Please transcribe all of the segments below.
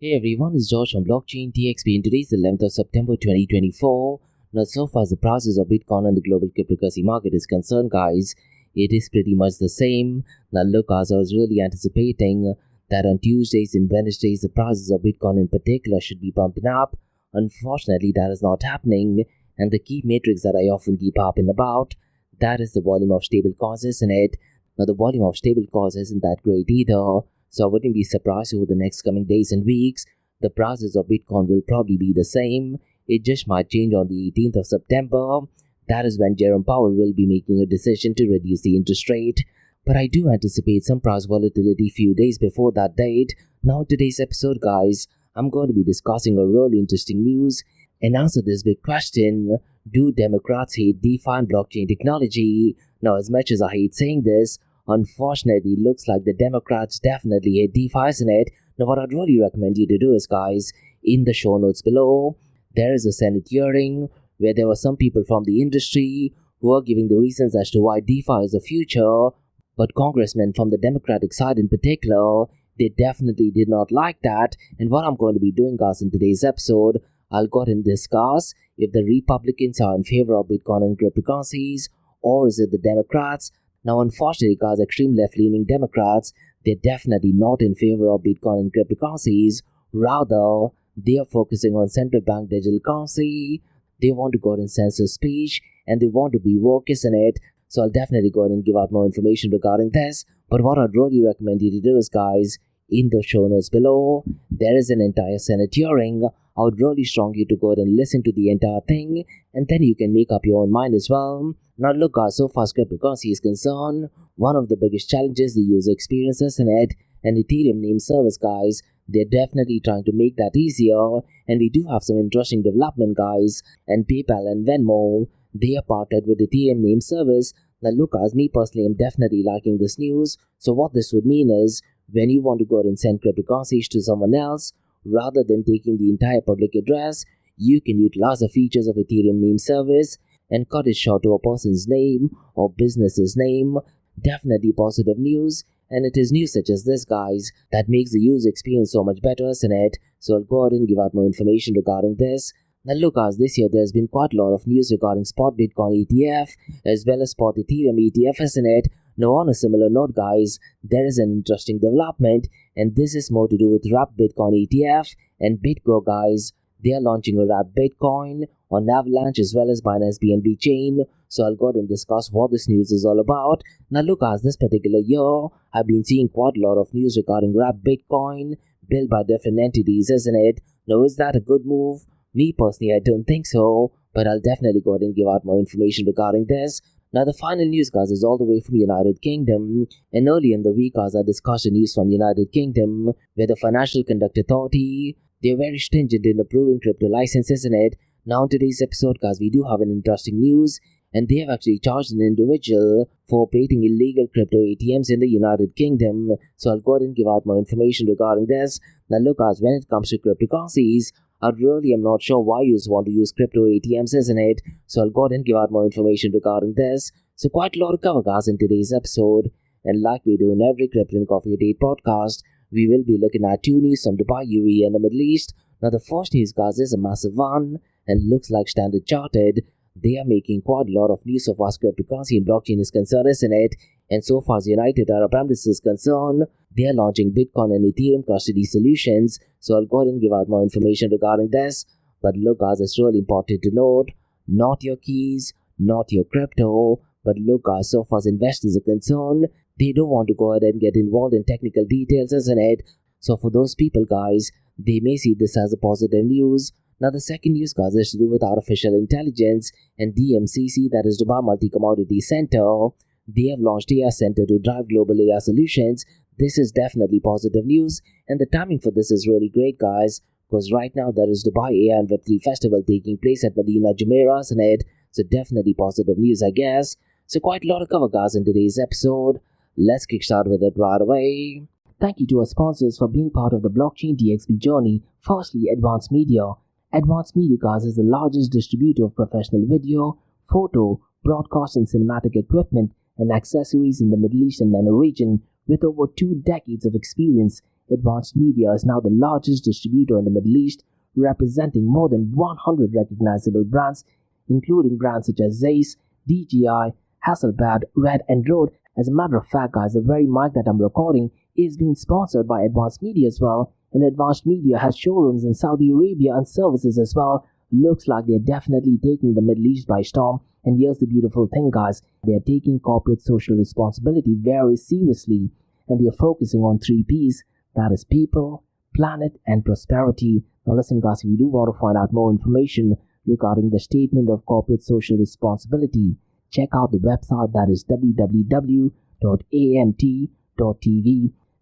Hey everyone, it's George from Blockchain TXP and today is the 11th of September 2024. Now, so far as the process of Bitcoin and the global cryptocurrency market is concerned, guys, it is pretty much the same. Now, look, as I was really anticipating that on Tuesdays and Wednesdays, the prices of Bitcoin in particular should be pumping up. Unfortunately, that is not happening, and the key metrics that I often keep harping about, that is the volume of stable coins, isn't it? Now, the volume of stable coins isn't that great either. So I wouldn't be surprised over the next coming days and weeks. The prices of Bitcoin will probably be the same. It just might change on the 18th of September. That is when Jerome Powell will be making a decision to reduce the interest rate. But I do anticipate some price volatility few days before that date. Now in today's episode, guys, I'm going to be discussing a really interesting news and answer this big question. Do Democrats hate DeFi and blockchain technology? Now, as much as I hate saying this, unfortunately, it looks like the Democrats definitely hate DeFi, isn't it? Now, what I'd really recommend you to do is, guys, in the show notes below, there is a Senate hearing where there were some people from the industry who are giving the reasons as to why DeFi is the future, but congressmen from the Democratic side in particular, they definitely did not like that. And what I'm going to be doing, guys, in today's episode, I'll go ahead and discuss if the Republicans are in favor of Bitcoin and cryptocurrencies, or is it the Democrats? Now, unfortunately, guys, extreme left-leaning Democrats, they're definitely not in favor of Bitcoin and cryptocurrencies. Rather, they are focusing on central bank digital currency. They want to go ahead and censor speech, and they want to be woke, isn't it? So I'll definitely go ahead and give out more information regarding this. But what I'd really recommend you to do is, guys, in the show notes below, there is an entire Senate hearing. I would really strongly you to go ahead and listen to the entire thing, and then you can make up your own mind as well. Now look, guys, so far as cryptocurrency is concerned, one of the biggest challenges the user experiences in it, and Ethereum name service, guys, they're definitely trying to make that easier, and we do have some interesting development, guys, and PayPal and Venmo, they are partnered with Ethereum name service. Now look, guys, me personally, I'm definitely liking this news. So what this would mean is, when you want to go ahead and send cryptocurrencies to someone else, rather than taking the entire public address, you can utilize the features of Ethereum name service and cut it short to a person's name or business's name. Definitely positive news, and it is news such as this, guys, that makes the user experience so much better, isn't it? So I'll go ahead and give out more information regarding this. Now look, guys, this year there's been quite a lot of news regarding Spot Bitcoin ETF as well as Spot Ethereum ETF, isn't it? Now on a similar note, guys, there is an interesting development, and this is more to do with Wrapped Bitcoin ETF and BitGo, guys. They are launching a Wrapped Bitcoin on Avalanche as well as Binance BNB chain. So I'll go ahead and discuss what this news is all about. Now look, guys, this particular year, I've been seeing quite a lot of news regarding Wrapped Bitcoin built by different entities, isn't it? Now is that a good move? Me personally, I don't think so, but I'll definitely go ahead and give out more information regarding this. Now, the final news, guys, is all the way from United Kingdom, and early in the week, guys, I discussed the news from United Kingdom, where the Financial Conduct Authority, they're very stringent in approving crypto licenses in it. Now, in today's episode, guys, we do have an interesting news, and they have actually charged an individual for operating illegal crypto ATMs in the United Kingdom. So I'll go ahead and give out more information regarding this. Now, look, guys, when it comes to cryptocurrencies, I really am not sure why you want to use crypto ATMs, isn't it? So I'll go ahead and give out more information regarding this. So quite a lot to cover, guys, in today's episode. And like we do in every Crypto and Coffee Date podcast, we will be looking at two news from Dubai, UAE, and the Middle East. Now the first news, guys, is a massive one, and looks like Standard Chartered, they are making quite a lot of news so far as cryptocurrency and blockchain is concerned, isn't it? And so far as United Arab Emirates is concerned, they are launching Bitcoin and Ethereum custody solutions. So I'll go ahead and give out more information regarding this. But look, guys, it's really important to note, not your keys, not your crypto, but look, guys, so far as investors are concerned, they don't want to go ahead and get involved in technical details, isn't it? So for those people, guys, they may see this as a positive news. Now the second news, guys, is to do with artificial intelligence, and DMCC, that is Dubai Multi-Commodity Center. They have launched AI Center to drive global AI solutions. This is definitely positive news, and the timing for this is really great, guys, because right now there is Dubai AI and Web3 Festival taking place at Medina Jumeirah, isn't it? So definitely positive news, I guess. So quite a lot to cover, guys, in today's episode. Let's kickstart with it right away. Thank you to our sponsors for being part of the Blockchain DXP journey. Firstly, Advanced Media. Advanced Media, guys, is the largest distributor of professional video, photo, broadcast and cinematic equipment and accessories in the Middle East and MENA region with over 2 decades of experience. Advanced Media is now the largest distributor in the Middle East, representing more than 100 recognizable brands, including brands such as Zeiss, DJI, Hasselblad, Red, and Rode. As a matter of fact, guys, the very mic that I'm recording is being sponsored by Advanced Media as well, and Advanced Media has showrooms in Saudi Arabia and services as well. Looks like they're definitely taking the Middle East by storm. And here's the beautiful thing, guys. They're taking corporate social responsibility very seriously, and they're focusing on 3 Ps, that is people, planet, and prosperity. Now listen, guys, if you do want to find out more information regarding the statement of corporate social responsibility, check out the website, that is www.amt.tv.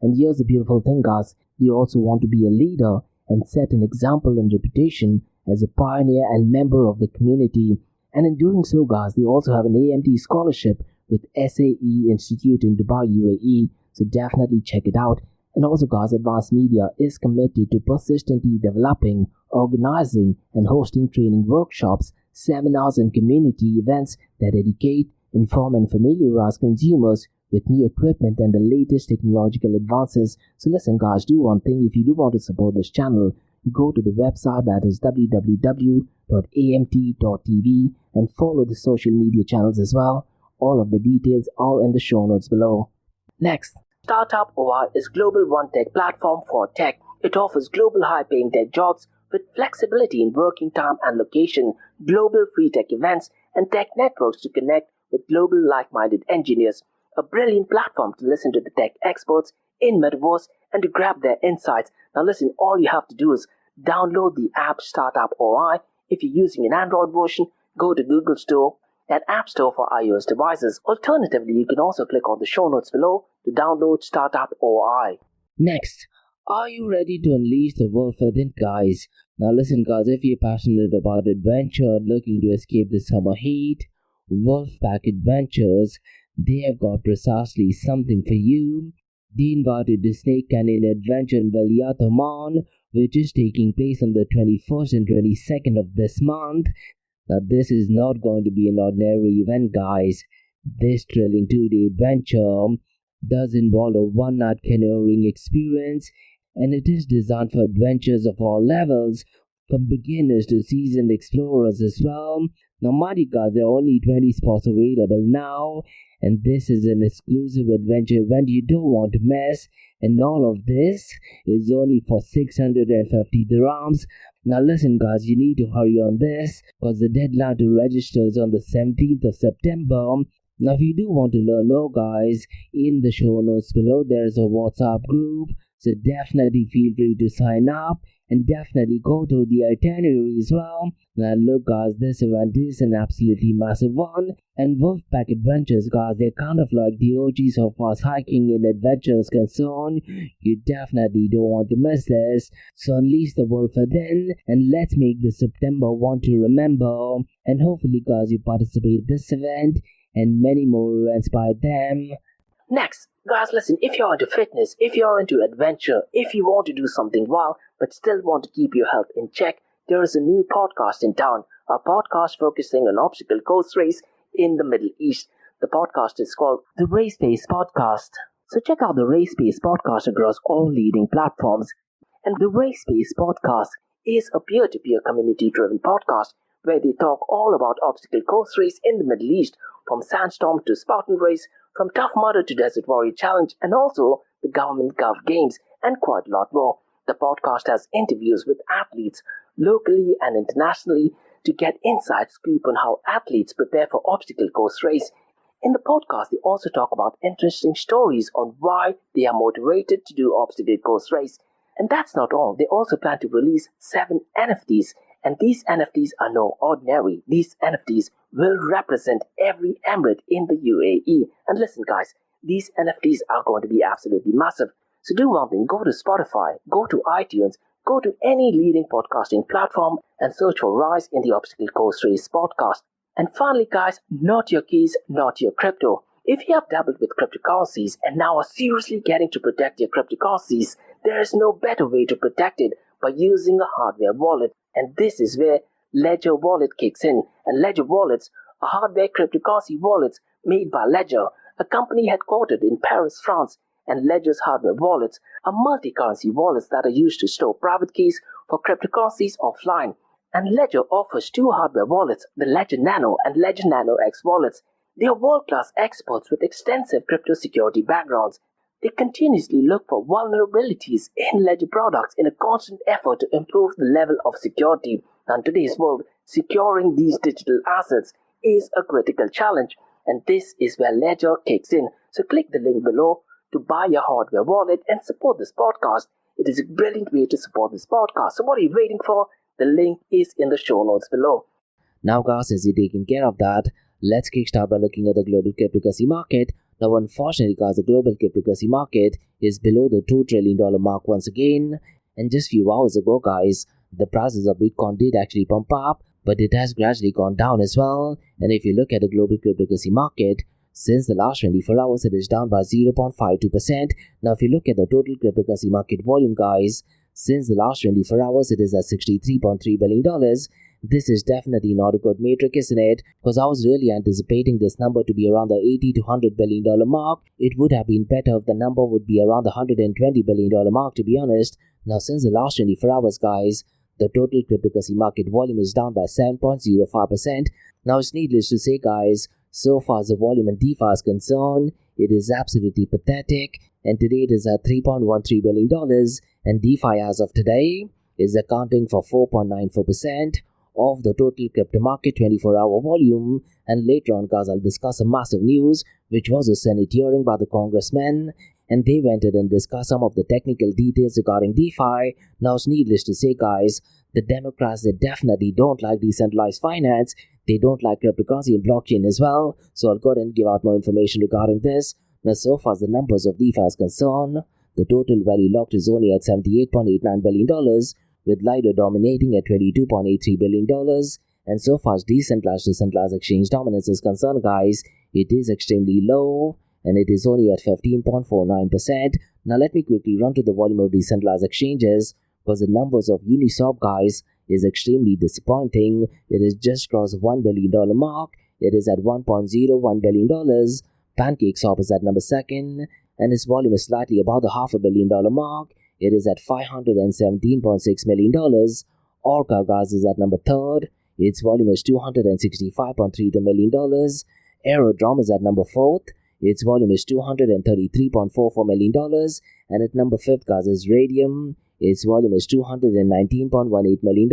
And here's the beautiful thing, guys. They also want to be a leader and set an example and reputation as a pioneer and member of the community. And in doing so, guys, they also have an AMT scholarship with SAE Institute in Dubai, UAE. So definitely check it out. And also, guys, Advanced Media is committed to persistently developing, organizing, and hosting training workshops, seminars, and community events that educate, inform, and familiarize consumers with new equipment and the latest technological advances. So listen, guys, do one thing. If you do want to support this channel, go to the website, that is www.amt.tv, and follow the social media channels as well. All of the details are in the show notes below. Next, Startup OI is global one-tech platform for tech. It offers global high-paying tech jobs with flexibility in working time and location, global free tech events, and tech networks to connect with global like-minded engineers. A brilliant platform to listen to the tech experts in Metaverse and to grab their insights. Now listen, all you have to do is download the app Startup OI. If you're using an Android version, go to Google Store and App Store for iOS devices. Alternatively, you can also click on the show notes below to download Startup OI. Next, are you ready to unleash the wolf within, guys? Now listen, guys, if you're passionate about adventure and looking to escape the summer heat, Wolfpack Adventures, they have got precisely something for you. They invited the Snake Canyon Adventure in Waliat, Oman, which is taking place on the 21st and 22nd of this month. Now this is not going to be an ordinary event, guys. This thrilling 2-day adventure does involve a one-night canoeing experience, and it is designed for adventures of all levels, from beginners to seasoned explorers as well. Now mind you, guys, there are only 20 spots available now, and this is an exclusive adventure event you don't want to miss, and all of this is only for 650 dirhams. Now listen, guys, you need to hurry on this because the deadline to register is on the 17th of September. Now if you do want to learn more, guys, in the show notes below there is a WhatsApp group, so definitely feel free to sign up and definitely go to the itinerary as well. Now look, guys, this event is an absolutely massive one, and Wolfpack Adventures, guys, they're kind of like the OGs of us hiking and adventures concerned. You definitely don't want to miss this. So unleash the wolf within and let's make this September one to remember. And hopefully, guys, you participate in this event and many more events by them. Next, guys, listen, if you're into fitness, if you're into adventure, if you want to do something wild but still want to keep your health in check, there is a new podcast in town, a podcast focusing on obstacle course race in the Middle East. The podcast is called the Race Pace Podcast. So check out the Race Pace Podcast across all leading platforms. And the Race Pace Podcast is a peer-to-peer community-driven podcast where they talk all about obstacle course race in the Middle East, from Sandstorm to Spartan Race, from Tough Mudder to Desert Warrior Challenge, and also the Government Gov Games, and quite a lot more. The podcast has interviews with athletes locally and internationally to get inside scoop on how athletes prepare for obstacle course race. In the podcast, they also talk about interesting stories on why they are motivated to do obstacle course race. And that's not all. They also plan to release 7 NFTs, and these NFTs are no ordinary. These NFTs will represent every emirate in the UAE. And listen, guys, these NFTs are going to be absolutely massive. So do one thing, go to Spotify, go to iTunes, go to any leading podcasting platform and search for Rise in the Obstacle Course Race podcast. And finally, guys, not your keys, not your crypto. If you have dabbled with cryptocurrencies and now are seriously getting to protect your cryptocurrencies, there is no better way to protect it by using a hardware wallet. And this is where Ledger Wallet kicks in. And Ledger Wallets are hardware cryptocurrency wallets made by Ledger, a company headquartered in Paris, France. and Ledger's hardware wallets are multi-currency wallets that are used to store private keys for cryptocurrencies offline. And Ledger offers two hardware wallets, the Ledger Nano and Ledger Nano X wallets. They are world-class experts with extensive crypto security backgrounds. They continuously look for vulnerabilities in Ledger products in a constant effort to improve the level of security. And in today's world, securing these digital assets is a critical challenge, and this is where Ledger kicks in. So click the link below to buy your hardware wallet and support this podcast. It is a brilliant way to support this podcast. So what are you waiting for? The link is in the show notes below. Now guys, as you're taking care of that, let's kickstart by looking at the global cryptocurrency market. Now unfortunately guys, the global cryptocurrency market is below the $2 trillion mark once again. And just few hours ago guys, the prices of Bitcoin did actually pump up, but it has gradually gone down as well. And if you look at the global cryptocurrency market, since the last 24 hours it is down by 0.52%. Now if you look at the total cryptocurrency market volume guys, since the last 24 hours it is at $63.3 billion. This is definitely not a good metric, isn't it? Because I was really anticipating this number to be around the $80 to $100 billion mark. It would have been better if the number would be around the $120 billion mark, to be honest. Now since the last 24 hours guys, the total cryptocurrency market volume is down by 7.05%. Now it's needless to say guys, so far as the volume in DeFi is concerned, it is absolutely pathetic. And today it is at $3.13 billion, and DeFi as of today is accounting for 4.94% of the total crypto market 24-hour volume. And later on guys, I'll discuss some massive news which was a Senate hearing by the congressmen, and they went in and discussed some of the technical details regarding DeFi. Now it's needless to say guys, the Democrats, they definitely don't like decentralized finance. They don't like cryptocurrency and blockchain as well. So I'll go ahead and give out more information regarding this. Now so far as the numbers of DeFi is concerned, the total value locked is only at $78.89 billion, with Lido dominating at $22.83 billion. And so far as decentralized exchange dominance is concerned guys, it is extremely low, and it is only at 15.49%. Now let me quickly run to the volume of decentralized exchanges, because the numbers of Uniswap guys is extremely disappointing. It has just crossed $1 billion mark. It is at $1.01 billion. PancakeSwap is at number 2nd, and its volume is slightly above the $500 million mark. It is at $517.6 million. Orca guys is at number 3rd. Its volume is $265.32 million. Aerodrome is at number 4th. Its volume is $233.44 million. And at number 5th guys is Raydium. Its volume is $219.18 million.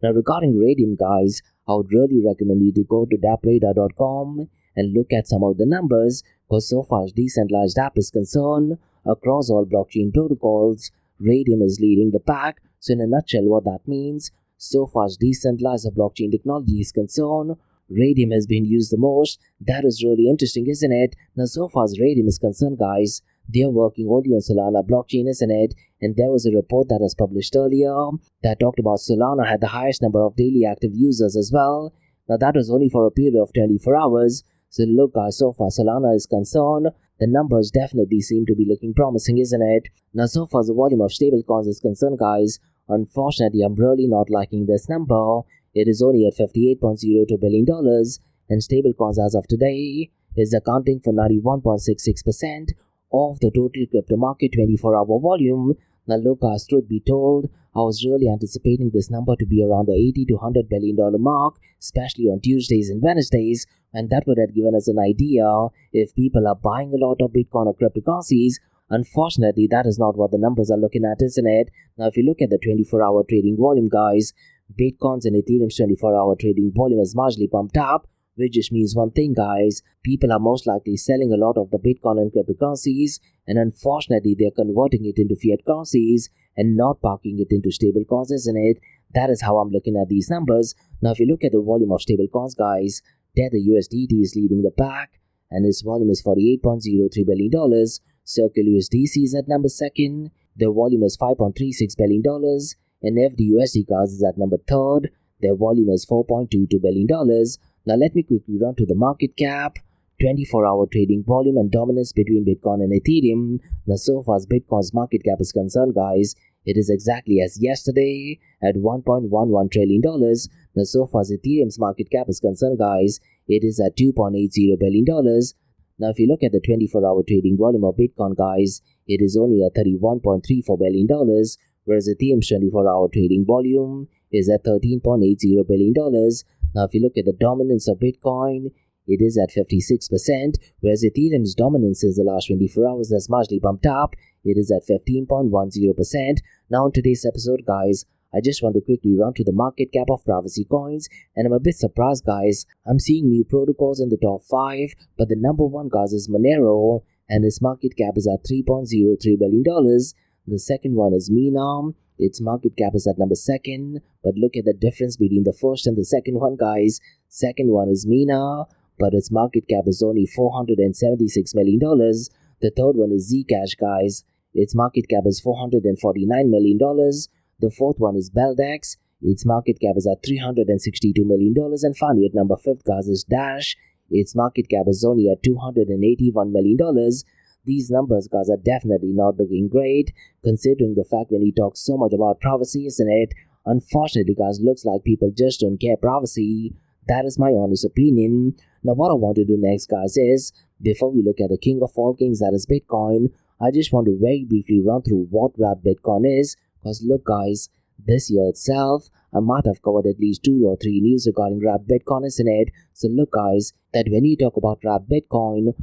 Now regarding Raydium guys, I would really recommend you to go to dappradar.com and look at some of the numbers, because so far as decentralized app is concerned, across all blockchain protocols, Raydium is leading the pack. So in a nutshell, what that means, so far as decentralized blockchain technology is concerned, Raydium has been used the most. That is really interesting, isn't it? Now so far as Raydium is concerned guys, they are working only on Solana blockchain, isn't it? And there was a report that was published earlier that talked about Solana had the highest number of daily active users as well. Now that was only for a period of 24 hours. So look guys, so far Solana is concerned, the numbers definitely seem to be looking promising, isn't it? Now so far as the volume of stablecoins is concerned guys, unfortunately I'm really not liking this number. It is only at $58.02 billion, and stablecoins as of today is accounting for 91.66% of the total crypto market 24-hour volume. Now look guys, truth be told, I was really anticipating this number to be around the $80 to $100 billion mark, especially on Tuesdays and Wednesdays, and that would have given us an idea if people are buying a lot of Bitcoin or cryptocurrencies. Unfortunately, that is not what the numbers are looking at, isn't it? Now if you look at the 24-hour trading volume guys, Bitcoin's and Ethereum's 24-hour trading volume is marginally pumped up, which just means one thing guys, people are most likely selling a lot of the Bitcoin and cryptocurrencies, and unfortunately they're converting it into fiat currencies and not parking it into stable coins, isn't it? That is how I'm looking at these numbers. Now if you look at the volume of stable coins guys, Tether USDT is leading the pack, and its volume is $48.03 billion. Circle USDC is at number 2nd, their volume is $5.36 billion, and FDUSD guys is at number 3rd, their volume is $4.22 billion. Now let me quickly run to the market cap, 24-hour trading volume and dominance between Bitcoin and Ethereum. Now so far as Bitcoin's market cap is concerned guys, it is exactly as yesterday at $1.11 trillion. Now so far as Ethereum's market cap is concerned guys, it is at $2.80 billion. Now, if you look at the 24-hour trading volume of Bitcoin, guys, it is only at $31.34 billion, whereas Ethereum's 24-hour trading volume is at $13.80 billion. Now, if you look at the dominance of Bitcoin, it is at 56%, whereas Ethereum's dominance in the last 24 hours has marginally bumped up. It is at 15.10%. Now, in today's episode, guys, I just want to quickly run through the market cap of privacy coins, and I'm a bit surprised, guys. I'm seeing new protocols in the top 5, but the number one, guys, is Monero, and its market cap is at $3.03 billion. The second one is Mina. Its market cap is at number 2nd, but look at the difference between the first and the second one, guys. Second one is Mina, but its market cap is only $476 million. The third one is Zcash, guys. Its market cap is $449 million. The fourth one is Beldex. Its market cap is at $362 million. And finally, at number 5, guys, is Dash. Its market cap is only at $281 million. These numbers, guys, are definitely not looking great, considering the fact when he talks so much about privacy, isn't it? Unfortunately, guys, looks like people just don't care privacy. That is my honest opinion. Now, what I want to do next, guys, is, before we look at the king of all kings, that is Bitcoin, I just want to very briefly run through what Wrapped Bitcoin is. Because look, guys, this year itself, I might have covered at least 2 or 3 news regarding Wrapped Bitcoin, isn't it? So look, guys, that when you talk about Wrapped Bitcoin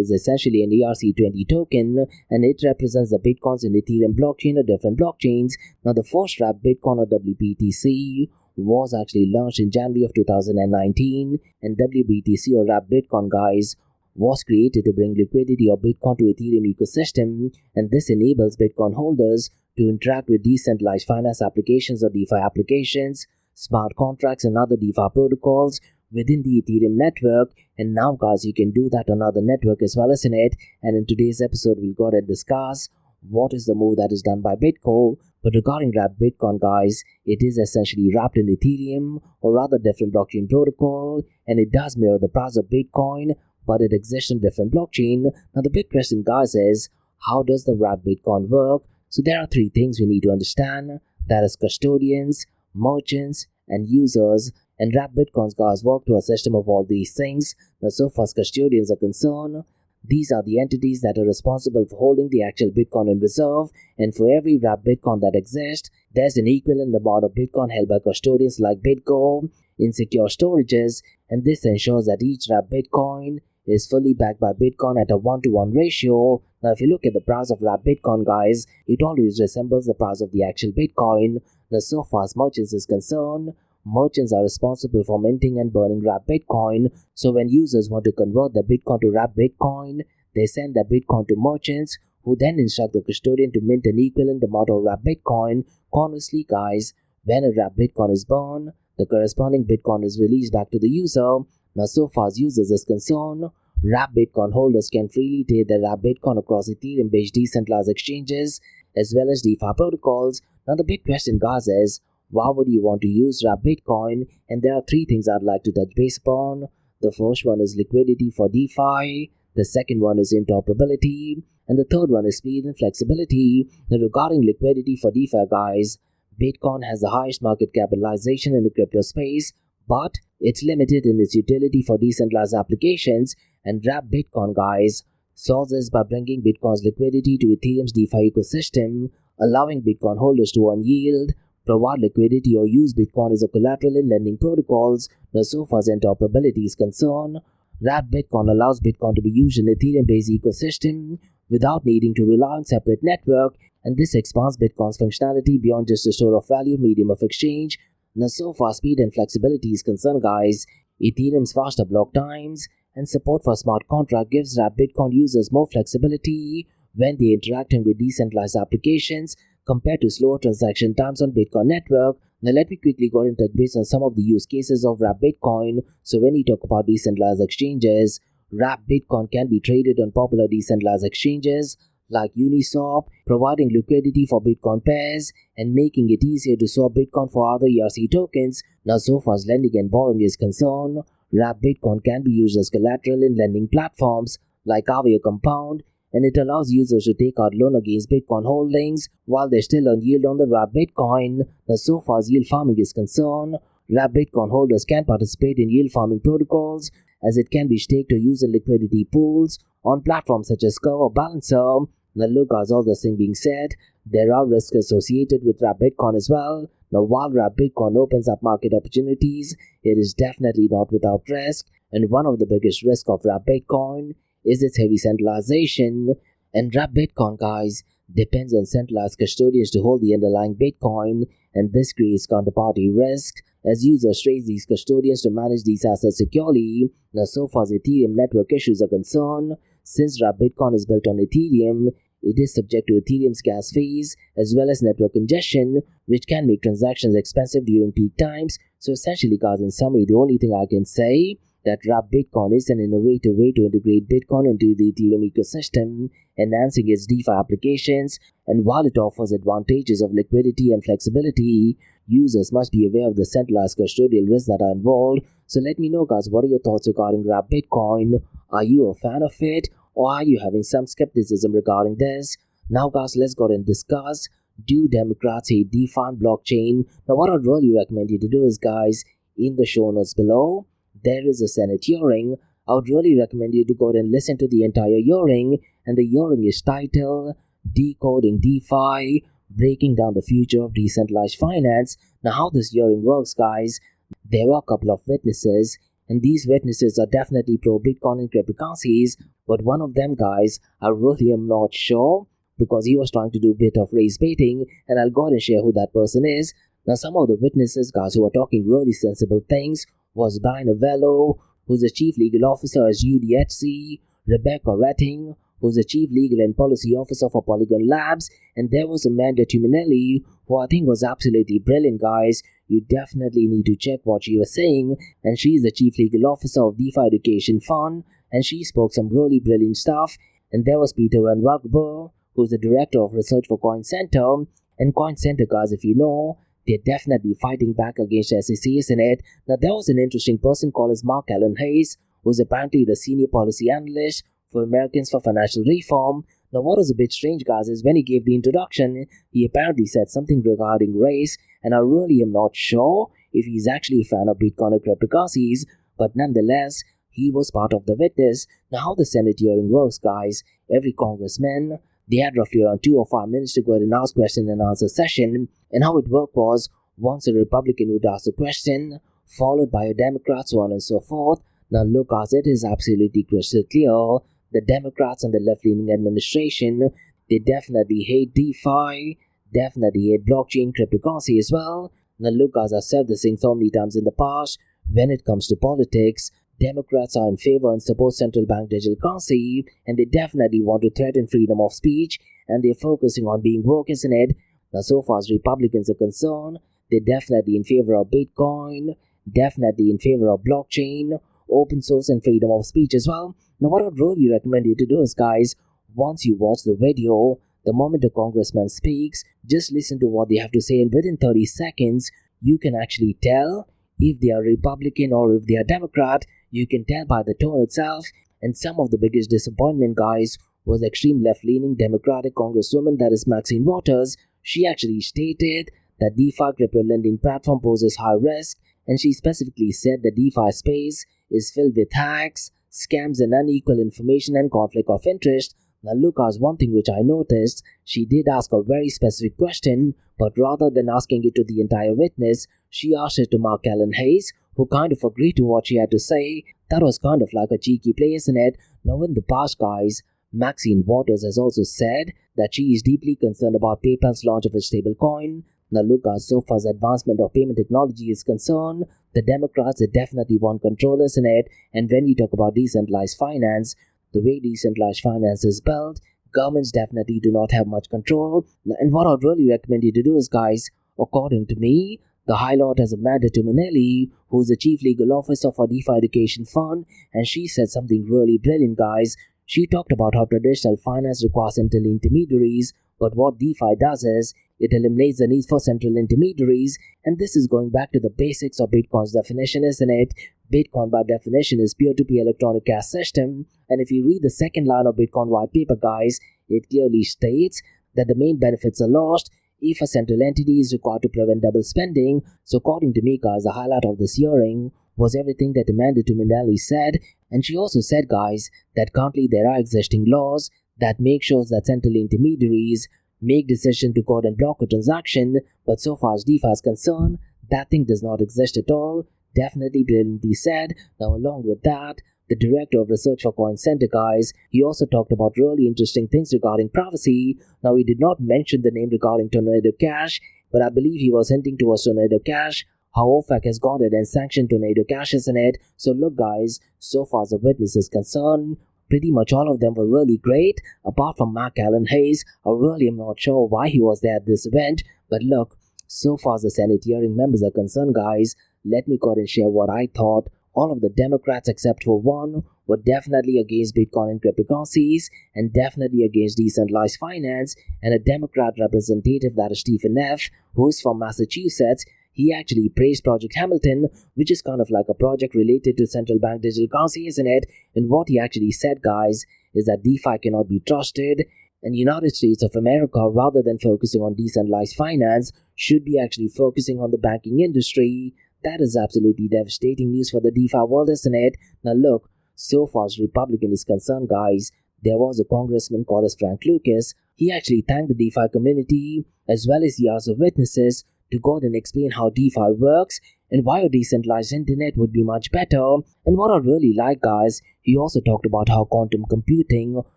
is essentially an ERC20 token, and it represents the Bitcoins in Ethereum blockchain or different blockchains. Now, the first Wrapped Bitcoin, or WBTC, was actually launched in January of 2019, and WBTC, or Wrapped Bitcoin, guys, was created to bring liquidity of Bitcoin to Ethereum ecosystem, and this enables Bitcoin holders to interact with decentralized finance applications or DeFi applications, smart contracts, and other DeFi protocols within the Ethereum network. And now, guys, you can do that on other network as well, isn't it? And in today's episode, we'll go ahead and discuss what is the move that is done by Bitco. But regarding Wrapped Bitcoin, guys, it is essentially wrapped in Ethereum or rather different blockchain protocol, and it does mirror the price of Bitcoin, but it exists in different blockchain. Now, the big question, guys, is how does the Wrapped Bitcoin work? So there are 3 things we need to understand. That is custodians, merchants, and users. And Wrapped Bitcoins, guys, work to a system of all these things. Now, so far as custodians are concerned, these are the entities that are responsible for holding the actual Bitcoin in reserve, and for every Wrapped Bitcoin that exists, there's an equivalent amount of Bitcoin held by custodians like BitGo in secure storages, and this ensures that each Wrapped Bitcoin is fully backed by Bitcoin at a 1-to-1 ratio. Now, if you look at the price of Wrapped Bitcoin, guys, it always resembles the price of the actual Bitcoin. Now, so far as merchants is concerned, merchants are responsible for minting and burning Wrapped Bitcoin. So when users want to convert the Bitcoin to Wrapped Bitcoin, they send the Bitcoin to merchants, who then instruct the custodian to mint an equivalent amount of Wrapped Bitcoin. Conversely, guys, when a Wrapped Bitcoin is burned, the corresponding Bitcoin is released back to the user. Now, so far as users is concerned, Wrapped Bitcoin holders can freely trade their Wrapped Bitcoin across Ethereum-based decentralized exchanges as well as DeFi protocols. Now, the big question, guys, is why would you want to use Wrapped Bitcoin? And there are 3 things I'd like to touch base upon. The first one is liquidity for DeFi. The second one is interoperability. And the third one is speed and flexibility. Now, regarding liquidity for DeFi, guys, Bitcoin has the highest market capitalization in the crypto space, but it's limited in its utility for decentralized applications. And Wrapped Bitcoin, guys, solves this by bringing Bitcoin's liquidity to Ethereum's DeFi ecosystem, allowing Bitcoin holders to earn yield, provide liquidity, or use Bitcoin as a collateral in lending protocols. Now, so far as interoperability is concerned, Wrapped Bitcoin allows Bitcoin to be used in Ethereum-based ecosystem without needing to rely on separate network, and this expands Bitcoin's functionality beyond just a store of value medium of exchange. Now, so far speed and flexibility is concerned, guys, Ethereum's faster block times and support for smart contract gives Wrapped Bitcoin users more flexibility when they're interacting with decentralized applications compared to slower transaction times on Bitcoin network. Now, let me quickly go and touch base on some of the use cases of Wrapped Bitcoin. So when you talk about decentralized exchanges, Wrapped Bitcoin can be traded on popular decentralized exchanges like Uniswap, providing liquidity for Bitcoin pairs and making it easier to swap Bitcoin for other ERC tokens. Now, so far as lending and borrowing is concerned, Wrapped Bitcoin can be used as collateral in lending platforms like Aave Compound, and it allows users to take out loan against Bitcoin holdings while they still earn yield on the Wrapped Bitcoin. Now, so far as yield farming is concerned, Wrapped Bitcoin holders can participate in yield farming protocols as it can be staked or used in liquidity pools on platforms such as Curve or Balancer. Now look guys, all this thing being said, there are risks associated with Wrap Bitcoin as well. Now while Wrap Bitcoin opens up market opportunities, it is definitely not without risk, and one of the biggest risks of Wrap Bitcoin is its heavy centralization. And Wrap Bitcoin guys depends on centralized custodians to hold the underlying Bitcoin, and this creates counterparty risk as users trace these custodians to manage these assets securely. Now so far as Ethereum network issues are concerned, since Wrap Bitcoin is built on Ethereum, it is subject to Ethereum's gas fees as well as network congestion, which can make transactions expensive during peak times. So essentially guys, in summary, the only thing I can say that Wrap Bitcoin is an innovative way to integrate Bitcoin into the Ethereum ecosystem, enhancing its DeFi applications, and while it offers advantages of liquidity and flexibility, users must be aware of the centralized custodial risks that are involved. So let me know guys, what are your thoughts regarding Wrap Bitcoin? Are you a fan of it, or are you having some skepticism regarding this? Now guys, let's go ahead and discuss, do Democrats hate DeFi and blockchain? Now what I'd really recommend you to do is guys, in the show notes below, there is a Senate hearing. I would really recommend you to go ahead and listen to the entire hearing, and the hearing is titled Decoding DeFi, Breaking Down the Future of Decentralized Finance. Now how this hearing works guys, there were a couple of witnesses, and these witnesses are definitely pro-Bitcoin and cryptocurrencies, but one of them guys, I really am not sure, because he was trying to do a bit of race baiting, and I'll go ahead and share who that person is. Now some of the witnesses guys who are talking really sensible things was Brian Avello, who's the Chief Legal Officer at UDHC, Rebecca Retting, who's the Chief Legal and Policy Officer for Polygon Labs, and there was Amanda Tuminelli, who I think was absolutely brilliant guys. You definitely need to check what she was saying, and she's the Chief Legal Officer of DeFi Education Fund, and she spoke some really brilliant stuff. And there was Peter Van Wagber, who's the Director of Research for Coin Center, and Coin Center guys, if you know, they're definitely fighting back against SEC, isn't it? Now there was an interesting person called as Mark Allen Hayes, who's apparently the Senior Policy Analyst for Americans for Financial Reform. Now what was a bit strange guys is when he gave the introduction, he apparently said something regarding race, and I really am not sure if he's actually a fan of Bitcoin or cryptocurrencies, but nonetheless, he was part of the witness. Now how the Senate hearing works guys, every congressman, they had roughly around 2 or 5 minutes to go ahead and ask question and answer session, and how it worked was, once a Republican would ask a question, followed by a Democrat, so on and so forth. Now look guys, it is absolutely crystal clear, the Democrats and the left-leaning administration, they definitely hate DeFi, definitely hate blockchain, cryptocurrency as well. Now look guys, I've said this thing so many times in the past, when it comes to politics, Democrats are in favor and support central bank digital currency, and they definitely want to threaten freedom of speech, and they're focusing on being woke, isn't it? Now so far as Republicans are concerned, they're definitely in favor of Bitcoin, definitely in favor of blockchain, open source and freedom of speech as well. Now what I'd really recommend you to do is guys, once you watch the video, the moment a congressman speaks, just listen to what they have to say, and within 30 seconds, you can actually tell if they are Republican or if they are Democrat. You can tell by the tone itself. And some of the biggest disappointment guys was extreme left-leaning Democratic Congresswoman, that is Maxine Waters. She actually stated that DeFi crypto lending platform poses high risk, and she specifically said the DeFi space is filled with hacks, scams and unequal information and conflict of interest. Now look guys, one thing which I noticed, she did ask a very specific question, but rather than asking it to the entire witness, she asked it to Mark Allen Hayes, who kind of agreed to what she had to say. That was kind of like a cheeky play, isn't it? Now in the past guys, Maxine Waters has also said that she is deeply concerned about PayPal's launch of its stablecoin. Now look guys, so far as advancement of payment technology is concerned, the Democrats, they definitely want control, isn't it? And when we talk about decentralized finance, the way decentralized finance is built, governments definitely do not have much control. And what I'd really recommend you to do is guys, according to me, the High Lord has Amanda Tuminelli, who's the Chief Legal Officer for DeFi Education Fund, and she said something really brilliant guys. She talked about how traditional finance requires central intermediaries, but what DeFi does is, it eliminates the need for central intermediaries, and this is going back to the basics of Bitcoin's definition, isn't it? Bitcoin by definition is peer-to-peer electronic cash system, and if you read the second line of Bitcoin white paper guys, it clearly states that the main benefits are lost if a central entity is required to prevent double spending. So according to me guys, the highlight of this hearing was everything that Amanda Tuminelli said, and she also said, guys, that currently there are existing laws that make sure that central intermediaries make decision to go ahead and block a transaction, but so far as DeFi is concerned, that thing does not exist at all. Definitely brilliantly said. Now, along with that, the director of research for Coin Center, guys, he also talked about really interesting things regarding privacy. Now, he did not mention the name regarding Tornado Cash, but I believe he was hinting towards Tornado Cash, how OFAC has gone ahead and sanctioned Tornado Cash, isn't it? So look, guys, so far as the witness is concerned, pretty much all of them were really great, apart from Mark Allen Hayes. I really am not sure why he was there at this event, but look, so far as the Senate hearing members are concerned, guys, let me go ahead and share what I thought. All of the Democrats except for one were definitely against Bitcoin and cryptocurrencies and definitely against decentralized finance, and a Democrat representative, that is Stephen Neff, who is from Massachusetts, he actually praised Project Hamilton, which is kind of like a project related to central bank digital currency, isn't it? And what he actually said, guys, is that DeFi cannot be trusted, and United States of America, rather than focusing on decentralized finance, should be actually focusing on the banking industry. That is absolutely devastating news for the DeFi world, isn't it? Now look, so far as Republican is concerned, guys, there was a congressman called as Frank Lucas. He actually thanked the DeFi community as well as the other witnesses to go ahead and explain how DeFi works and why a decentralized internet would be much better. And what I really like, guys, he also talked about how quantum computing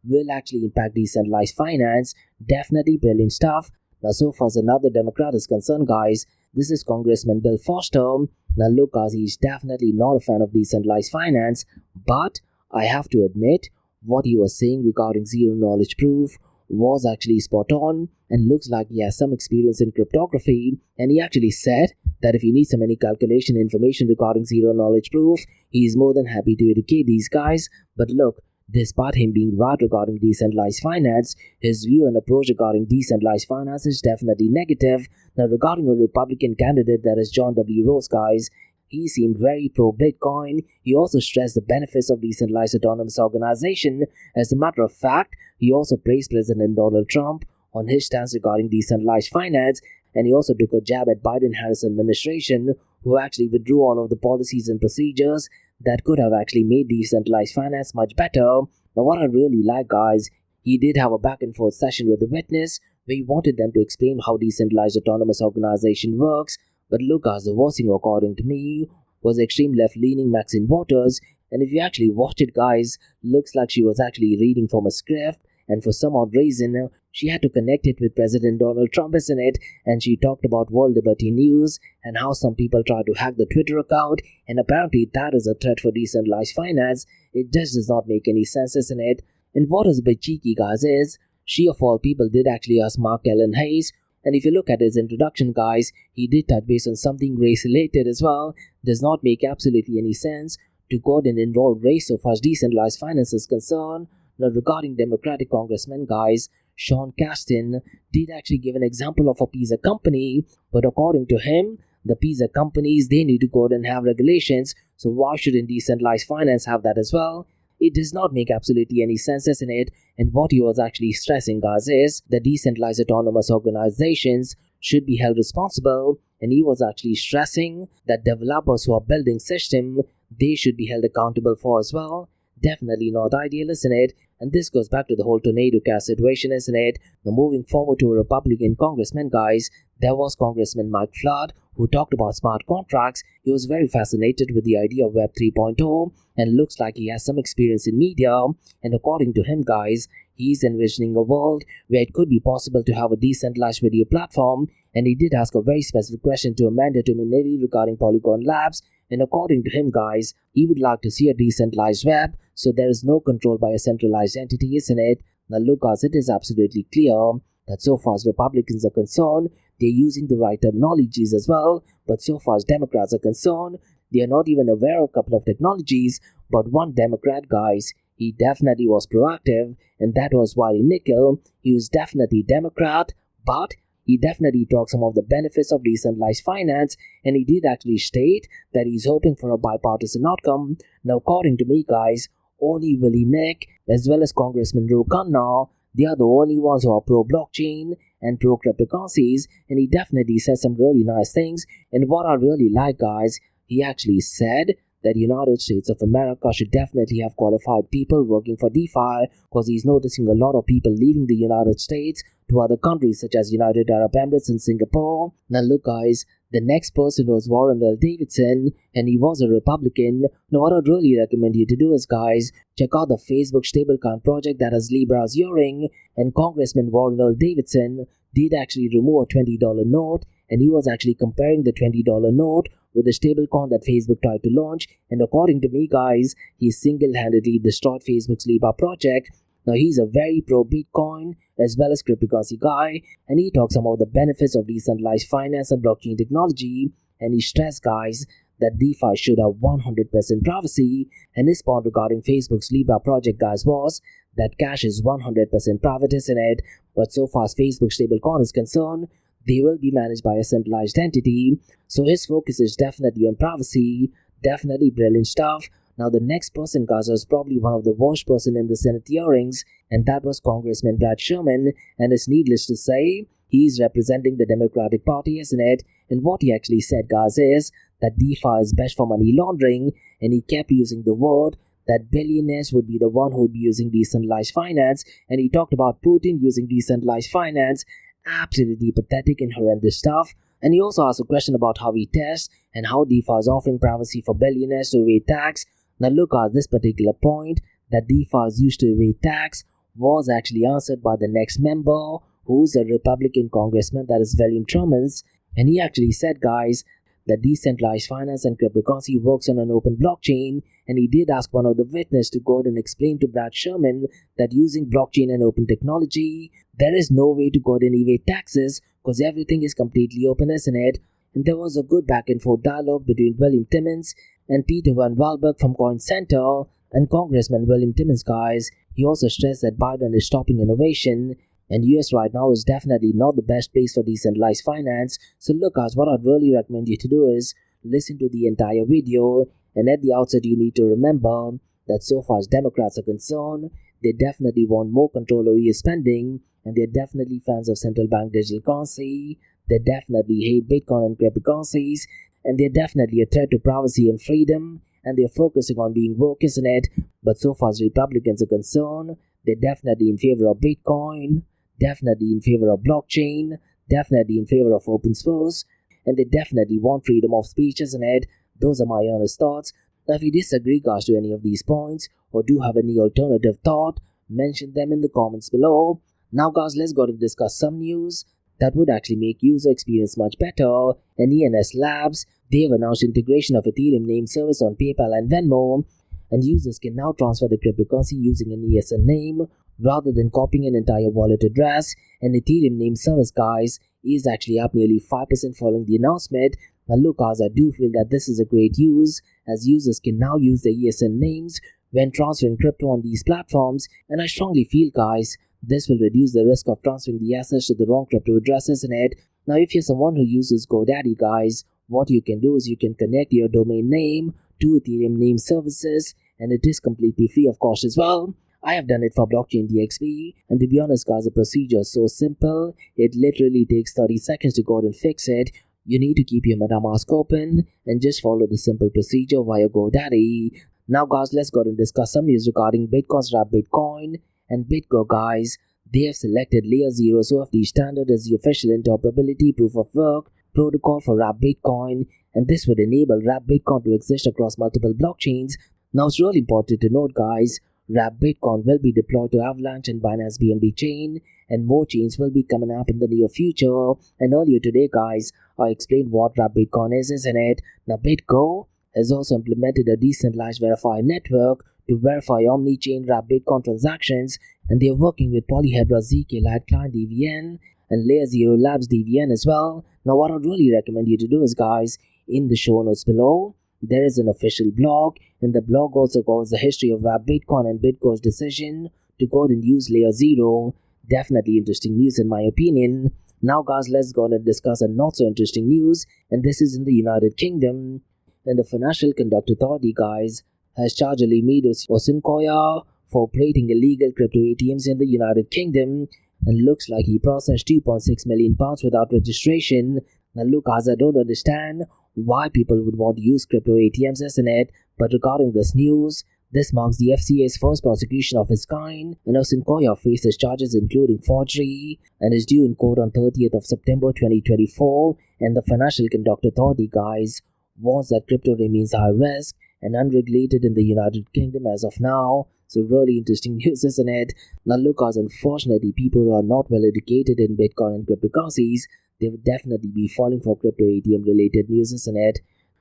will actually impact decentralized finance. Definitely brilliant stuff. Now, so far as another Democrat is concerned, guys, this is Congressman Bill Foster. Now, look, guys, he's definitely not a fan of decentralized finance, but I have to admit, what he was saying regarding zero-knowledge proof was actually spot on, and looks like he has some experience in cryptography. And he actually said that if you need some any calculation information regarding zero-knowledge proof, he is more than happy to educate these guys. But look, despite him being right regarding decentralized finance, his view and approach regarding decentralized finance is definitely negative. Now, regarding a Republican candidate, that is John W. Rose, guys, he seemed very pro-Bitcoin. He also stressed the benefits of decentralized autonomous organization. As a matter of fact, he also praised President Donald Trump on his stance regarding decentralized finance, and he also took a jab at Biden-Harris administration, who actually withdrew all of the policies and procedures that could have actually made decentralized finance much better. Now, what I really like, guys, he did have a back and forth session with the witness where he wanted them to explain how decentralized autonomous organization works. But look, guys, the worst thing according to me was extreme left-leaning Maxine Waters, and if you actually watched it, guys, looks like she was actually reading from a script, and for some odd reason, she had to connect it with President Donald Trump, isn't it? And she talked about World Liberty News and how some people tried to hack the Twitter account, and apparently that is a threat for decentralized finance. It just does not make any sense, isn't it? And what is a bit cheeky, guys, is she of all people did actually ask Mark Allen Hayes, and if you look at his introduction, guys, he did touch base on something race-related as well. Does not make absolutely any sense to go ahead and involve race so far as decentralized finance is concerned. Now, regarding Democratic Congressman, guys, Sean Casten did actually give an example of a pizza company, but according to him, the pizza companies, they need to go ahead and have regulations, so why shouldn't decentralized finance have that as well? It does not make absolutely any sense, isn't it? And what he was actually stressing, guys, is that decentralized autonomous organizations should be held responsible, and he was actually stressing that developers who are building system, they should be held accountable for as well. Definitely not ideal, isn't it? And this goes back to the whole Tornado Cash situation, isn't it? Now, moving forward to a Republican congressman, guys, there was Congressman Mike Flood, who talked about smart contracts. He was very fascinated with the idea of Web 3.0 and looks like he has some experience in media. And according to him, guys, he's envisioning a world where it could be possible to have a decentralized video platform. And he did ask a very specific question to Amanda Tuminelli regarding Polygon Labs. And according to him, guys, he would like to see a decentralized web, so there is no control by a centralized entity, isn't it? Now look, guys, it is absolutely clear that so far as Republicans are concerned, they're using the right terminologies as well, but so far as Democrats are concerned, they are not even aware of a couple of technologies. But one Democrat, guys, he definitely was proactive, and that was Wiley Nickel. He was definitely Democrat, but he definitely talked some of the benefits of decentralized finance, and he did actually state that he's hoping for a bipartisan outcome. Now, according to me, guys, only Willie Nick, as well as Congressman Ro Khanna, they are the only ones who are pro-blockchain and pro-cryptocurrencies, and he definitely said some really nice things. And what I really like, guys, he actually said that United States of America should definitely have qualified people working for DeFi because he's noticing a lot of people leaving the United States to other countries such as United Arab Emirates and Singapore. Now look guys, the next person was Warren L. Davidson, and he was a Republican. Now what I'd really recommend you to do is guys, check out the Facebook stablecoin project that has Libra's earring, and Congressman Warren L. Davidson did actually remove a $20 note, and he was actually comparing the $20 note with the stablecoin that Facebook tried to launch, and according to me guys, he single-handedly destroyed Facebook's Libra project. Now he's a very pro-Bitcoin as well as cryptocurrency guy, and he talks about the benefits of decentralized finance and blockchain technology, and he stressed guys that DeFi should have 100% privacy, and his point regarding Facebook's Libra project guys was that cash is 100% private, isn't it? But so far as Facebook's stablecoin is concerned, they will be managed by a centralized entity, so his focus is definitely on privacy. Definitely brilliant stuff. Now the next person guys was probably one of the worst person in the Senate hearings, and that was Congressman Brad Sherman, and it's needless to say, he's representing the Democratic Party, isn't it? And what he actually said guys is that DeFi is best for money laundering, and he kept using the word that billionaires would be the one who would be using decentralized finance, and he talked about Putin using decentralized finance. Absolutely pathetic and horrendous stuff. And he also asked a question about how he tests and how DeFi is offering privacy for billionaires to evade tax. Now look at this particular point that DeFi is used to evade tax was actually answered by the next member, who's a Republican congressman, that is William Trummins, and he actually said guys that decentralized finance and cryptocurrency works on an open blockchain, and he did ask one of the witnesses to go ahead and explain to Brad Sherman that using blockchain and open technology, there is no way to go ahead and evade taxes because everything is completely open, isn't it? And there was a good back and forth dialogue between William Timmons and Peter Van Walberg from Coin Center, and Congressman William Timmons guys, he also stressed that Biden is stopping innovation, and US right now is definitely not the best place for decentralized finance. So look guys, what I'd really recommend you to do is listen to the entire video, and at the outset you need to remember that so far as Democrats are concerned, they definitely want more control over US spending, and they're definitely fans of central bank digital currency. They definitely hate Bitcoin and cryptocurrencies, and they're definitely a threat to privacy and freedom, and they're focusing on being woke, isn't it? But so far as Republicans are concerned, they're definitely in favor of Bitcoin, definitely in favor of blockchain, definitely in favor of open source, and they definitely want freedom of speech, isn't it? Those are my honest thoughts. Now if you disagree guys to any of these points, or do have any alternative thought, mention them in the comments below. Now guys, let's go to discuss some news that would actually make user experience much better. And ENS Labs, they have announced integration of Ethereum name service on PayPal and Venmo, and users can now transfer the cryptocurrency using an ESN name rather than copying an entire wallet address. And Ethereum name service guys is actually up nearly 5% following the announcement. Now look guys, I do feel that this is a great use, as users can now use their ESN names when transferring crypto on these platforms, and I strongly feel guys this will reduce the risk of transferring the assets to the wrong crypto addresses in it. Now if you're someone who uses GoDaddy guys, what you can do is you can connect your domain name to Ethereum name services, and it is completely free of cost as well. I have done it for Blockchain DXB, and to be honest guys, the procedure is so simple, it literally takes 30 seconds to go ahead and fix it. You need to keep your MetaMask open and just follow the simple procedure via GoDaddy. Now guys, let's go ahead and discuss some news regarding Bitcoin's Wrapped Bitcoin. And BitGo guys, they have selected Layer 0's OFD standard as the official interoperability proof of work protocol for Wrapped Bitcoin, and this would enable Wrapped Bitcoin to exist across multiple blockchains. Now it's really important to note guys, Wrapped Bitcoin will be deployed to Avalanche and Binance BNB chain, and more chains will be coming up in the near future. And earlier today guys, I explained what Wrapped Bitcoin is, isn't it? Now BitGo has also implemented a decentralized verifier network to verify omni-chain Wrapped Bitcoin transactions, and they are working with Polyhedra zk-Lite Client DVN and Layer 0 Labs DVN as well. Now what I'd really recommend you to do is guys, in the show notes below, there is an official blog, and the blog also covers the history of Wrapped Bitcoin and BitGo's decision to go ahead and use Layer 0. Definitely interesting news in my opinion. Now guys, let's go ahead and discuss a not so interesting news, and this is in the United Kingdom. And the Financial Conduct Authority guys has charged Olumide Osunkoya for operating illegal crypto ATMs in the United Kingdom, and looks like he processed £2.6 million without registration. Now look guys, I don't understand why people would want to use crypto ATMs, isn't it? But regarding this news, this marks the FCA's first prosecution of its kind, and Osinkoya faces charges including forgery and is due in court on 30th of September 2024. And the Financial Conduct Authority, guys, warns that crypto remains high risk and unregulated in the United Kingdom as of now. So really interesting news, isn't it? Now look, guys, unfortunately, people who are not well educated in Bitcoin and cryptocurrencies, they would definitely be falling for crypto ATM related news, isn't it?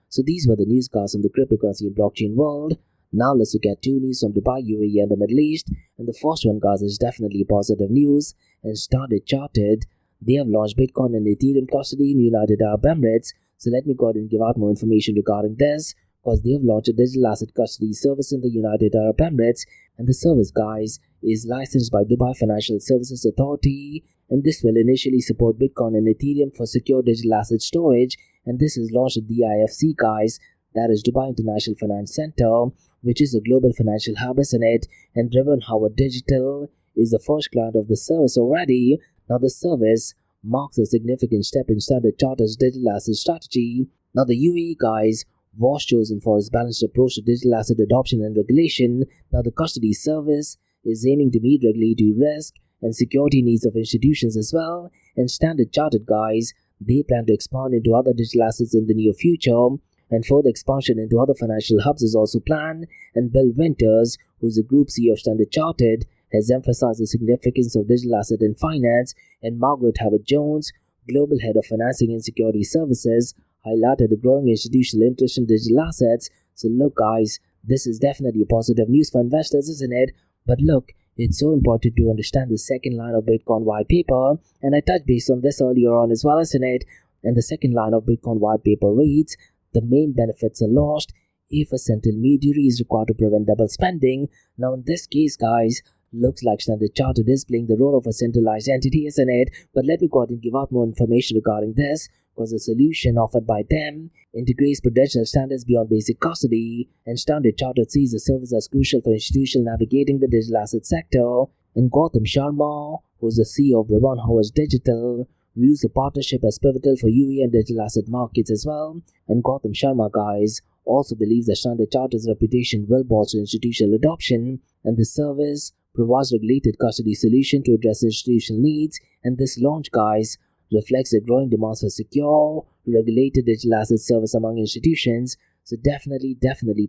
So these were the newscasts from the cryptocurrency and blockchain world. Now let's look at two news from Dubai, UAE and the Middle East. And the first one, guys, is definitely positive news. And Standard Chartered, they have launched Bitcoin and Ethereum custody in United Arab Emirates. So let me go ahead and give out more information regarding this, because they have launched a digital asset custody service in the United Arab Emirates. And the service, guys, is licensed by Dubai Financial Services Authority. And this will initially support Bitcoin and Ethereum for secure digital asset storage. And this is launched at DIFC, guys, that is Dubai International Finance Center, which is a global financial hub, isn't it? And Ribbon Howard Digital is the first client of the service already. Now the service marks a significant step in Standard Chartered's digital asset strategy. Now the UAE, guys, was chosen for its balanced approach to digital asset adoption and regulation. Now the custody service is aiming to meet regulatory risk and security needs of institutions as well. And Standard Chartered, guys, they plan to expand into other digital assets in the near future. And further expansion into other financial hubs is also planned. And Bill Winters, who is the Group CEO of Standard Chartered, has emphasized the significance of digital asset in finance. And Margaret Howard-Jones, Global Head of Financing and Security Services, highlighted the growing institutional interest in digital assets. So look, guys, this is definitely positive news for investors, isn't it? But look, it's so important to understand the second line of Bitcoin white paper, and I touched base on this earlier on as well, isn't it? And the second line of Bitcoin white paper reads, the main benefits are lost if a central intermediary is required to prevent double spending. Now in this case, guys, looks like Standard Chartered is playing the role of a centralized entity, isn't it? But let me go ahead and give out more information regarding this, because the solution offered by them integrates prudential standards beyond basic custody, and Standard Chartered sees the service as crucial for institutional navigating the digital asset sector. And Gautam Sharma, who is the CEO of Ribbon Howard Digital, views the partnership as pivotal for UAE and digital asset markets as well. And Gautam Sharma, guys, also believes that Standard Chartered's reputation will bolster institutional adoption, and the service provides regulated custody solution to address institutional needs. And this launch, guys, reflects the growing demands for secure, regulated digital asset service among institutions. So definitely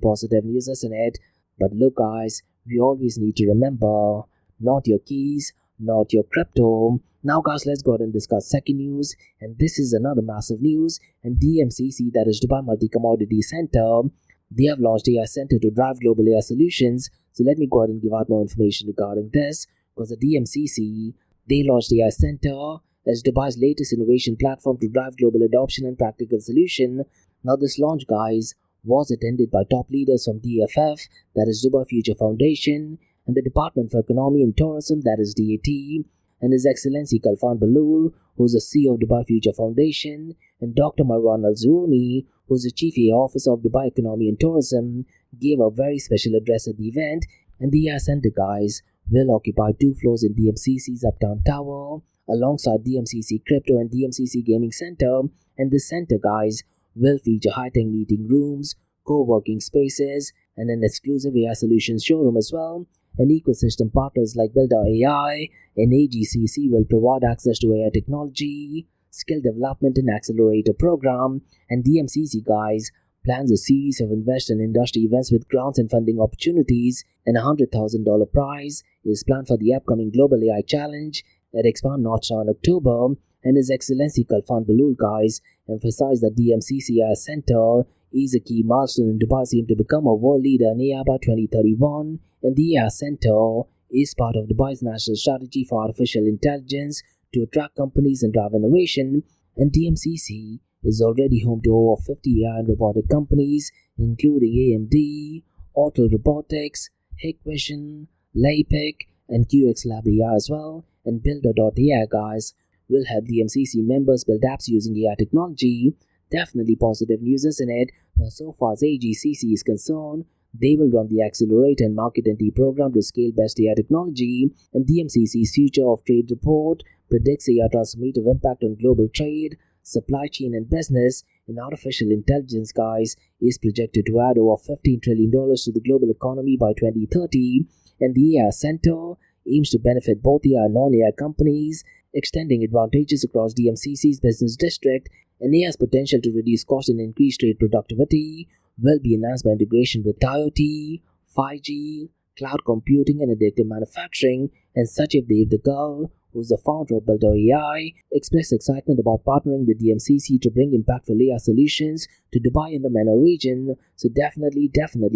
positive news, isn't it? But look, guys, we always need to remember, not your keys, not your crypto. Now, guys, let's go ahead and discuss second news. And this is another massive news. And DMCC, that is Dubai Multi-Commodity Center, they have launched AI Center to drive global AI solutions. So let me go ahead and give out more information regarding this, because the DMCC, they launched AI Center as Dubai's latest innovation platform to drive global adoption and practical solution. Now this launch, guys, was attended by top leaders from DFF, that is Dubai Future Foundation, and the Department for Economy and Tourism, that is DAT, and His Excellency Khalfan Balool, who is the CEO of Dubai Future Foundation, and Dr. Marwan Al-Zuruni, who is the Chief AI Officer of Dubai Economy and Tourism, gave a very special address at the event. And the AI Center, guys, will occupy 2 floors in DMCC's Uptown Tower, alongside DMCC Crypto and DMCC Gaming Center. And this center, guys, will feature high-tech meeting rooms, co-working spaces, and an exclusive AI solutions showroom as well. And ecosystem partners like Builder AI and AGCC will provide access to AI technology, skill development and accelerator program. And DMCC, guys, plans a series of invest and industry events with grants and funding opportunities, and a $100,000 prize is planned for the upcoming Global AI Challenge at Expand North Star in October. And His Excellency Khalfan Balool, guys, emphasized that DMCC AI Center is a key milestone in Dubai's aim to become a world leader in AI by 2031. And the AI Center is part of Dubai's national strategy for artificial intelligence to attract companies and drive innovation. And DMCC is already home to over 50 AI and robotic companies, including AMD, Auto Robotics, Hikvision, LAPIC, and QX Lab AI as well. And Builder.ai, guys, will help DMCC members build apps using AI technology. Definitely positive news, isn't it? Now, so far as AGCC is concerned, they will run the Accelerate and Market Entry program to scale best AI technology. And DMCC's Future of Trade report predicts AI transformative impact on global trade, supply chain, and business, in artificial intelligence, guys, is projected to add over $15 trillion to the global economy by 2030, and the AI Center aims to benefit both AI and non-AI companies, extending advantages across DMCC's business district, and AI's potential to reduce cost and increase trade productivity will be enhanced by integration with IoT, 5G, cloud computing, and additive manufacturing. And Sachiv Dev, the girl who's the founder of Builder AI, expressed excitement about partnering with DMCC to bring impactful AI solutions to Dubai and the MENA region. So definitely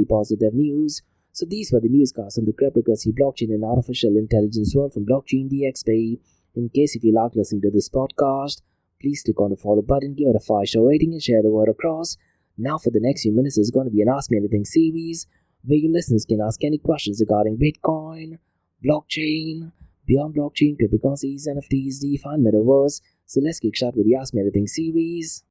positive news. So these were the newscasts on the cryptocurrency, blockchain, and artificial intelligence world from Blockchain DXP. In case if you like listening to this podcast, please click on the follow button, give it a 5-star rating, and share the word across. Now for the next few minutes is going to be an Ask Me Anything series, where your listeners can ask any questions regarding Bitcoin, blockchain, beyond blockchain, cryptocurrencies, NFTs, DeFi, and Metaverse. So let's kick start with the Ask Me Anything series.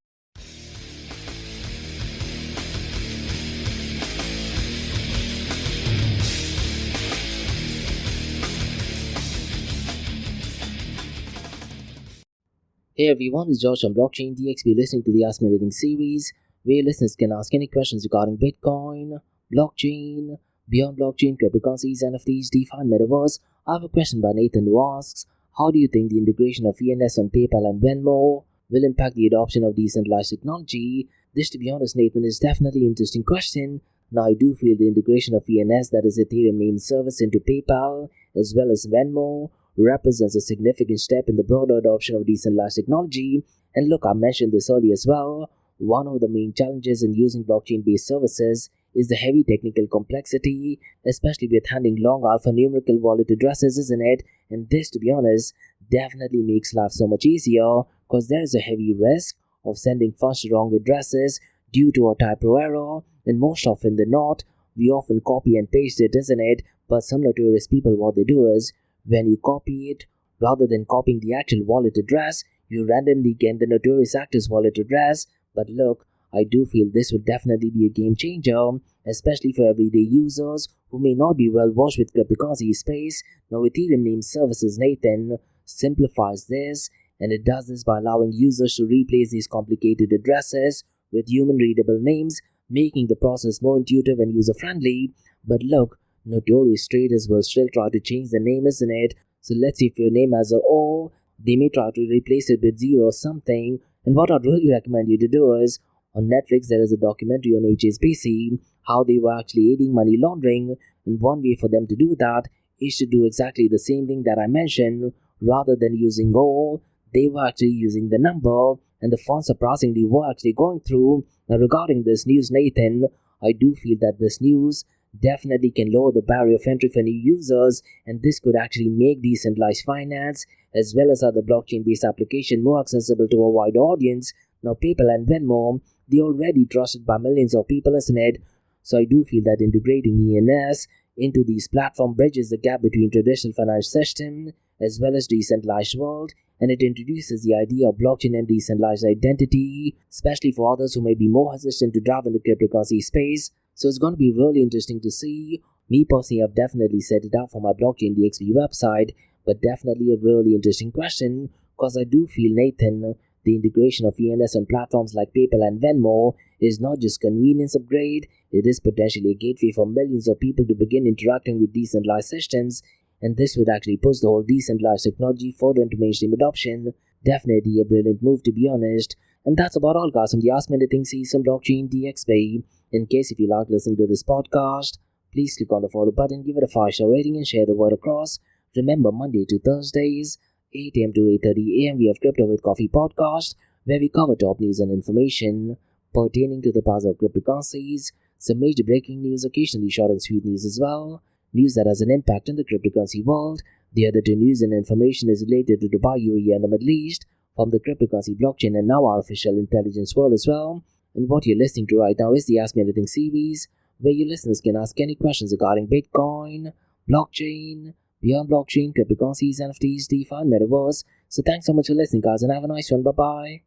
Hey everyone, it's Josh from Blockchain DXP listening to the Ask Me Anything series, where listeners can ask any questions regarding Bitcoin, blockchain, beyond blockchain, cryptocurrencies, NFTs, DeFi, and Metaverse. I have a question by Nathan who asks, how do you think the integration of ENS on PayPal and Venmo will impact the adoption of decentralized technology? This, to be honest, Nathan, is definitely an interesting question. Now, I do feel the integration of ENS, that is Ethereum Name Service, into PayPal as well as Venmo represents a significant step in the broader adoption of decentralized technology. And look, I mentioned this earlier as well. One of the main challenges in using blockchain-based services is the heavy technical complexity, especially with handling long alphanumerical wallet addresses, isn't it? And this, to be honest, definitely makes life so much easier because there is a heavy risk of sending funds to wrong addresses due to a typo error, and most often than not, we often copy and paste it, isn't it? But some notorious people, what they do is, when you copy it, rather than copying the actual wallet address, you randomly get the notorious actor's wallet address. But look, I do feel this would definitely be a game changer, especially for everyday users who may not be well versed with cryptocurrency space. Now, Ethereum Name Services, Nathan, simplifies this, and it does this by allowing users to replace these complicated addresses with human-readable names, making the process more intuitive and user-friendly. But look, notorious traders will still try to change the name, isn't it? So let's say if your name has a O, they may try to replace it with 0 or something. And what I'd really recommend you to do is, on Netflix there is a documentary on HSBC, how they were actually aiding money laundering, and one way for them to do that is to do exactly the same thing that I mentioned. Rather than using O, they were actually using the number, and the funds surprisingly were actually going through. Now regarding this news, Nathan, I do feel that this news definitely can lower the barrier of entry for new users, and this could actually make decentralized finance as well as other blockchain-based applications more accessible to a wider audience. Now, PayPal and Venmo, they're already trusted by millions of people, isn't it? So I do feel that integrating ENS into these platforms bridges the gap between traditional financial system as well as decentralized world, and it introduces the idea of blockchain and decentralized identity, especially for others who may be more hesitant to dive in the cryptocurrency space. So it's going to be really interesting to see. Me personally, I've definitely set it up for my Blockchain DXP website, but definitely a really interesting question because I do feel, Nathan, the integration of ENS on platforms like PayPal and Venmo is not just convenience upgrade, it is potentially a gateway for millions of people to begin interacting with decentralized systems, and this would actually push the whole decentralized technology further into mainstream adoption. Definitely a brilliant move, to be honest. And that's about all, guys, from the Ask Me Anything series on Blockchain DXP. In case if you like listening to this podcast, please click on the follow button, give it a 5-star rating, and share the word across. Remember, Monday to Thursdays, 8 a.m. to 8:30 a.m. we have Crypto with Coffee podcast, where we cover top news and information pertaining to the price of cryptocurrencies, some major breaking news, occasionally short and sweet news as well, news that has an impact in the cryptocurrency world. The other two news and information is related to Dubai, UAE, and the Middle East, from the cryptocurrency, blockchain, and now artificial intelligence world as well. And what you're listening to right now is the Ask Me Anything series, where your listeners can ask any questions regarding Bitcoin, blockchain, beyond blockchain, cryptocurrencies, NFTs, DeFi, and Metaverse. So thanks so much for listening, guys, and have a nice one. Bye-bye.